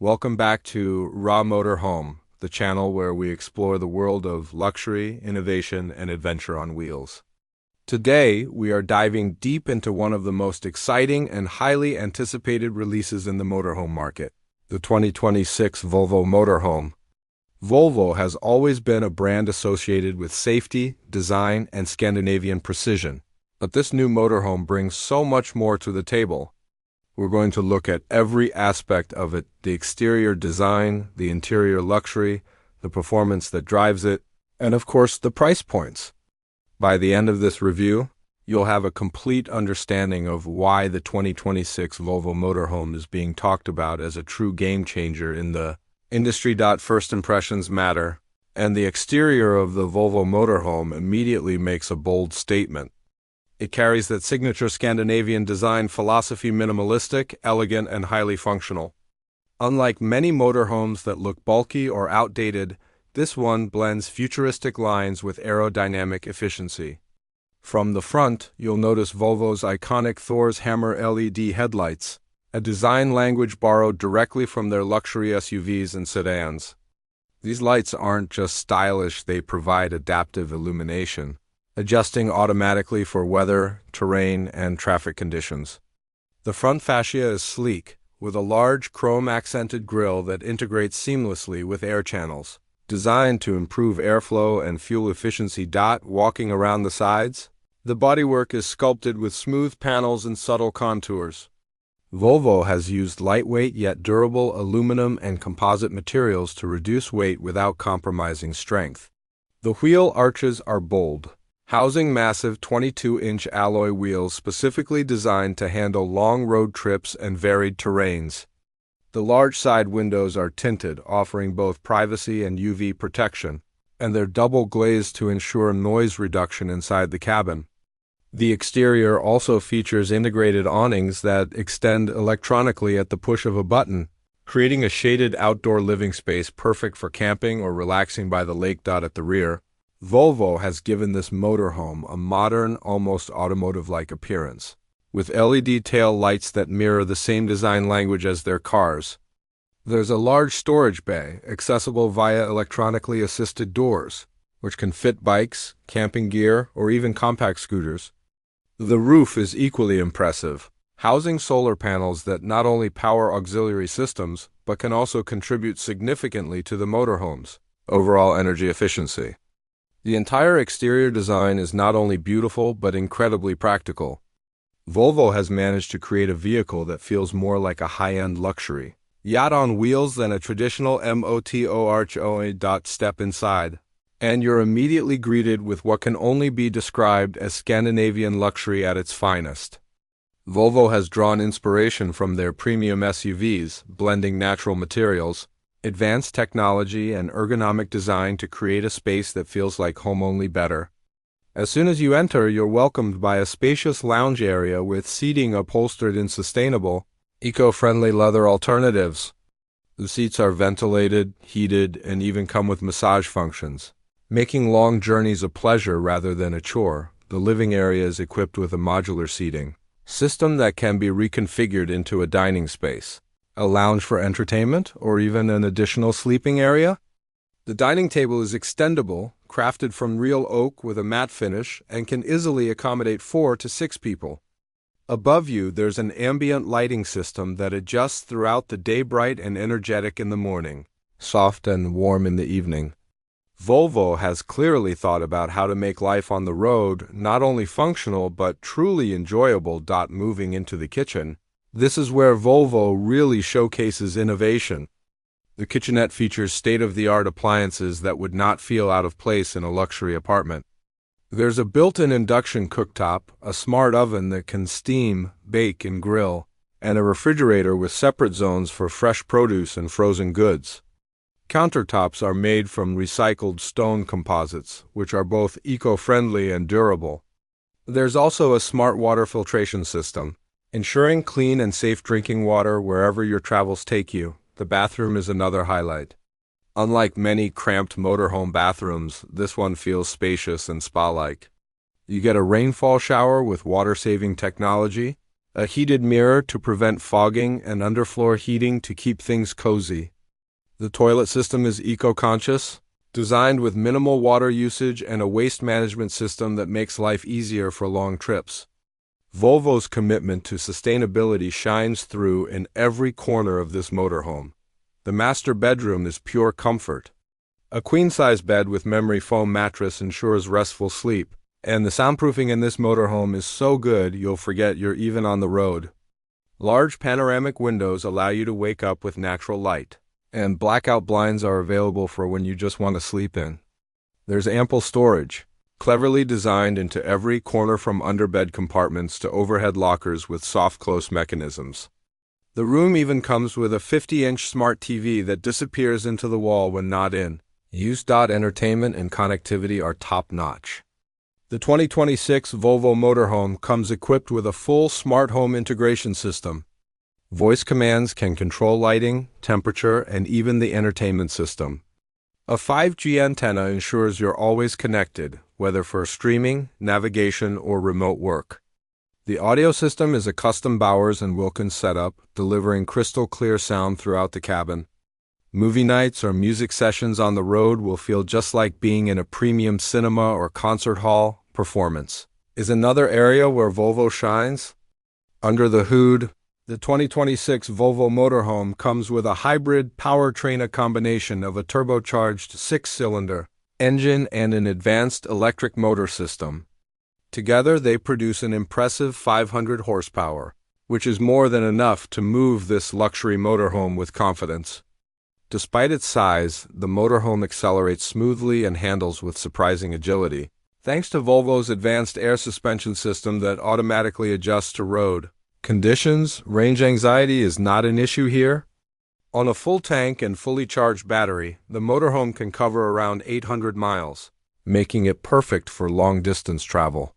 Welcome back to Raw Motorhome, the channel where we explore the world of luxury, innovation, and adventure on wheels. Today, we are diving deep into one of the most exciting and highly anticipated releases in the motorhome market, the 2026 Volvo Motorhome. Volvo has always been a brand associated with safety, design, and Scandinavian precision, but this new motorhome brings so much more to the table. We're going to look at every aspect of it, the exterior design, the interior luxury, the performance that drives it, and of course the price points. By the end of this review, you'll have a complete understanding of why the 2026 Volvo Motorhome is being talked about as a true game changer in the industry. First impressions matter, and the exterior of the Volvo Motorhome immediately makes a bold statement. It carries that signature Scandinavian design philosophy: minimalistic, elegant, and highly functional. Unlike many motorhomes that look bulky or outdated, this one blends futuristic lines with aerodynamic efficiency. From the front, you'll notice Volvo's iconic Thor's Hammer LED headlights, a design language borrowed directly from their luxury SUVs and sedans. These lights aren't just stylish, they provide adaptive illumination, adjusting automatically for weather, terrain, and traffic conditions. The front fascia is sleek, with a large chrome-accented grille that integrates seamlessly with air channels, designed to improve airflow and fuel efficiency. Walking around the sides, the bodywork is sculpted with smooth panels and subtle contours. Volvo has used lightweight yet durable aluminum and composite materials to reduce weight without compromising strength. The wheel arches are bold, housing massive 22-inch alloy wheels specifically designed to handle long road trips and varied terrains. The large side windows are tinted, offering both privacy and UV protection, and they're double glazed to ensure noise reduction inside the cabin. The exterior also features integrated awnings that extend electronically at the push of a button, creating a shaded outdoor living space perfect for camping or relaxing by the lake. At the rear, Volvo has given this motorhome a modern, almost automotive-like appearance, with LED tail lights that mirror the same design language as their cars. There's a large storage bay, accessible via electronically assisted doors, which can fit bikes, camping gear, or even compact scooters. The roof is equally impressive, housing solar panels that not only power auxiliary systems, but can also contribute significantly to the motorhome's overall energy efficiency. The entire exterior design is not only beautiful but incredibly practical. Volvo has managed to create a vehicle that feels more like a high-end luxury yacht on wheels than a traditional motorhome. Step inside, and you're immediately greeted with what can only be described as Scandinavian luxury at its finest. Volvo has drawn inspiration from their premium SUVs, blending natural materials, advanced technology, and ergonomic design to create a space that feels like home, only better. As soon as you enter, you're welcomed by a spacious lounge area with seating upholstered in sustainable, eco-friendly leather alternatives. The seats are ventilated, heated, and even come with massage functions, making long journeys a pleasure rather than a chore. The living area is equipped with a modular seating system that can be reconfigured into a dining space, a lounge for entertainment, or even an additional sleeping area. The dining table is extendable, crafted from real oak with a matte finish, and can easily accommodate 4 to 6 people. Above you, there's an ambient lighting system that adjusts throughout the day, bright and energetic in the morning, soft and warm in the evening. Volvo has clearly thought about how to make life on the road not only functional but truly enjoyable. Moving into the kitchen, this is where Volvo really showcases innovation. The kitchenette features state-of-the-art appliances that would not feel out of place in a luxury apartment. There's a built-in induction cooktop, a smart oven that can steam, bake, and grill, and a refrigerator with separate zones for fresh produce and frozen goods. Countertops are made from recycled stone composites, which are both eco-friendly and durable. There's also a smart water filtration system, ensuring clean and safe drinking water wherever your travels take you. The bathroom is another highlight. Unlike many cramped motorhome bathrooms, this one feels spacious and spa-like. You get a rainfall shower with water-saving technology, a heated mirror to prevent fogging, and underfloor heating to keep things cozy. The toilet system is eco-conscious, designed with minimal water usage and a waste management system that makes life easier for long trips. Volvo's commitment to sustainability shines through in every corner of this motorhome. The master bedroom is pure comfort. A queen-size bed with memory foam mattress ensures restful sleep, and the soundproofing in this motorhome is so good you'll forget you're even on the road. Large panoramic windows allow you to wake up with natural light, and blackout blinds are available for when you just want to sleep in. There's ample storage, cleverly designed into every corner from underbed compartments to overhead lockers with soft close mechanisms. The room even comes with a 50-inch smart TV that disappears into the wall when not in use. Entertainment and connectivity are top-notch. The 2026 Volvo Motorhome comes equipped with a full smart home integration system. Voice commands can control lighting, temperature, and even the entertainment system. A 5G antenna ensures you're always connected, whether for streaming, navigation, or remote work. The audio system is a custom Bowers & Wilkins setup, delivering crystal-clear sound throughout the cabin. Movie nights or music sessions on the road will feel just like being in a premium cinema or concert hall. Performance is another area where Volvo shines. Under the hood, the 2026 Volvo Motorhome comes with a hybrid powertrain, a combination of a turbocharged 6-cylinder engine and an advanced electric motor system. Together, they produce an impressive 500 horsepower, which is more than enough to move this luxury motorhome with confidence. Despite its size, the motorhome accelerates smoothly and handles with surprising agility, thanks to Volvo's advanced air suspension system that automatically adjusts to road conditions. Range anxiety is not an issue here. On a full tank and fully charged battery, the motorhome can cover around 800 miles, making it perfect for long-distance travel.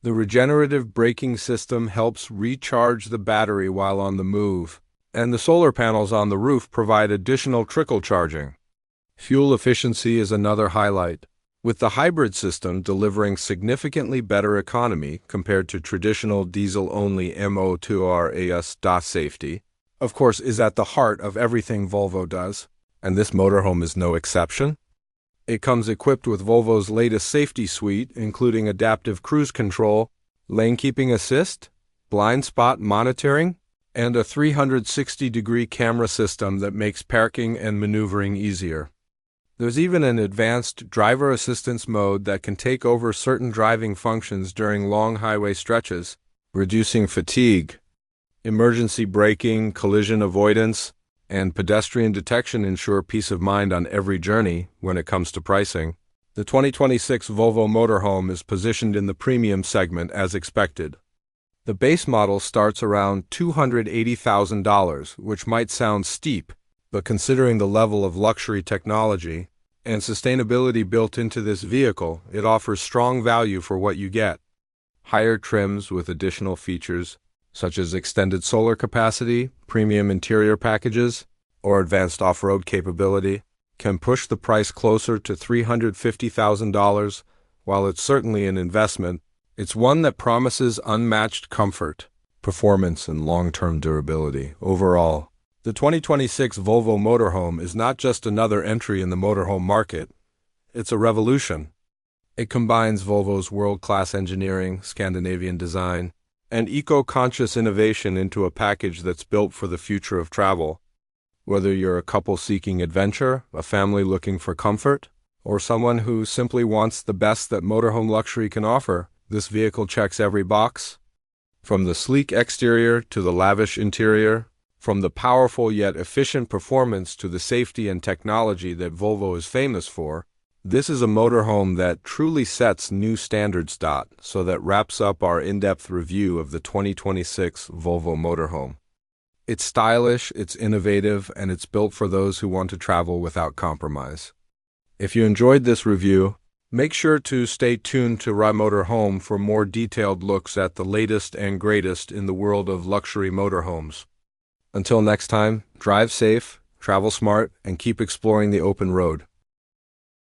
The regenerative braking system helps recharge the battery while on the move, and the solar panels on the roof provide additional trickle charging. Fuel efficiency is another highlight, with the hybrid system delivering significantly better economy compared to traditional diesel-only Mo2RAS. Safety, of course, is at the heart of everything Volvo does, and this motorhome is no exception. It comes equipped with Volvo's latest safety suite, including adaptive cruise control, lane keeping assist, blind spot monitoring, and a 360-degree camera system that makes parking and maneuvering easier. There's even an advanced driver assistance mode that can take over certain driving functions during long highway stretches, reducing fatigue. Emergency braking, collision avoidance, and pedestrian detection ensure peace of mind on every journey. When it comes to pricing, the 2026 Volvo Motorhome is positioned in the premium segment as expected. The base model starts around $280,000, which might sound steep, but considering the level of luxury technology and sustainability built into this vehicle, it offers strong value for what you get. Higher trims with additional features, such as extended solar capacity, premium interior packages, or advanced off-road capability, can push the price closer to $350,000. While it's certainly an investment, it's one that promises unmatched comfort, performance, and long-term durability. Overall, the 2026 Volvo Motorhome is not just another entry in the motorhome market, it's a revolution. It combines Volvo's world-class engineering, Scandinavian design, and eco-conscious innovation into a package that's built for the future of travel. Whether you're a couple seeking adventure, a family looking for comfort, or someone who simply wants the best that motorhome luxury can offer, this vehicle checks every box. From the sleek exterior to the lavish interior, from the powerful yet efficient performance to the safety and technology that Volvo is famous for, this is a motorhome that truly sets new standards. So that wraps up our in-depth review of the 2026 Volvo Motorhome. It's stylish, it's innovative, and it's built for those who want to travel without compromise. If you enjoyed this review, make sure to stay tuned to Motorhome for more detailed looks at the latest and greatest in the world of luxury motorhomes. Until next time, drive safe, travel smart, and keep exploring the open road.